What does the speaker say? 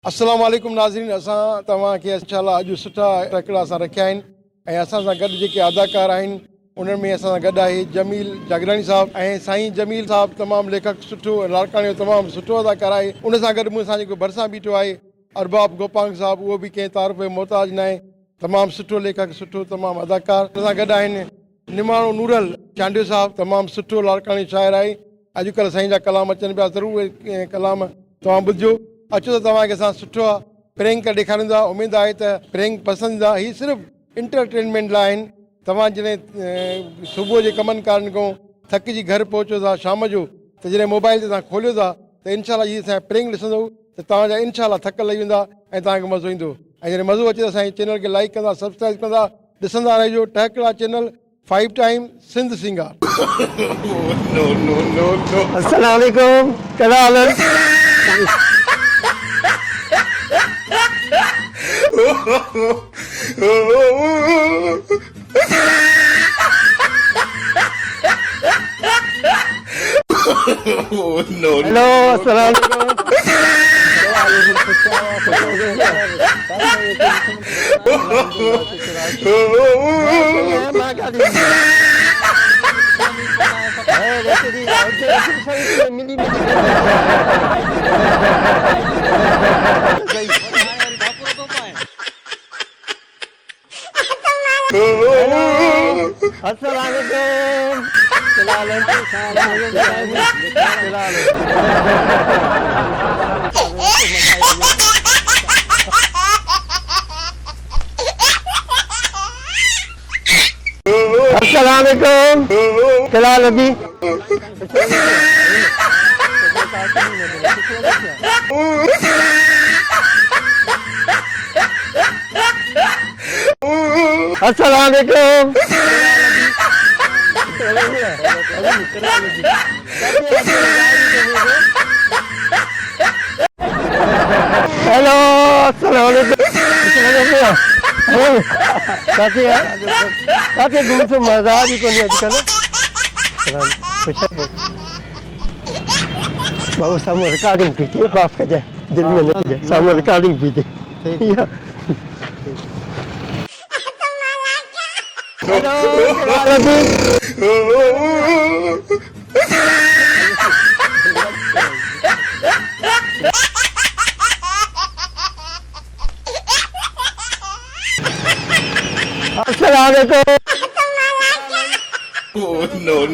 अस्सलाम वालेकुम नाज़रीन, असां तव्हांखे इंशाअल्लाह अॼु सुठा टकड़ा असां रखिया आहिनि ऐं असां सां गॾु जेके अदाकार आहिनि उन्हनि में असां सां गॾु आहे जमील जागरानी साहब ऐं साईं जमील साहब तमामु लेखक सुठो लाड़काणे जो तमामु सुठो अदाकार आहे। उन सां गॾु मूंसां जेको भरिसां बीठो आहे अरबाब गोपांग साहब, उहो बि कंहिं तारीफ़ जो मोहताज न आहे, तमामु सुठो लेखक सुठो तमामु अदाकार। उन सां गॾु आहिनि निमाणो नूरल चांडियो साहब, तमामु सुठो लाड़काणी शाइर आहे। अॼुकल्ह साईं जा कलाम अचनि पिया, ज़रूरु उहे कलाम तव्हां ॿुधिजो। अचो त तव्हांखे असां सुठो आहे प्रेंक ॾेखारींदा, उमेदु आहे त प्रेंक पसंदि ईंदा। हीअ सिर्फ़ु इंटरटेनमेंट लाइ आहिनि। तव्हां जॾहिं सुबुह जे कमनि कारनि खां थकिजी घर पहुचो था शाम जो, त जॾहिं मोबाइल ते तव्हां खोलियो था त इनशाला हीअ असांजा प्रेंक ॾिसंदव त तव्हांजा इनशाला थक लही वेंदा ऐं तव्हांखे मज़ो ईंदो। ऐं जॾहिं मज़ो अचे त असांजे चैनल खे लाइक कंदा, सब्सक्राइब कंदा, ॾिसंदा रहिजो टहकड़ा चैनल 5 टाइम सिंध सिंगार। अस्सलाम वालेकुम, क्या हाल है? हेलो, अस्सलाम अस्सलामुअलैकुम, क्या हाल है? अस्सलामुअलैकुम। हेलो, अस्सलामुअलैकुम। घुमसो मज़ा भी कोन्हे अॼुकल्ह। बाबू साम्हूं रिकॉर्डिंग थी थिए, माफ़ कजांइ, दिलि में न हुजे, साम्हूं रिकॉर्डिंग थी थिए। हेलो, अस्सलाम वालेकुम। Oh, no.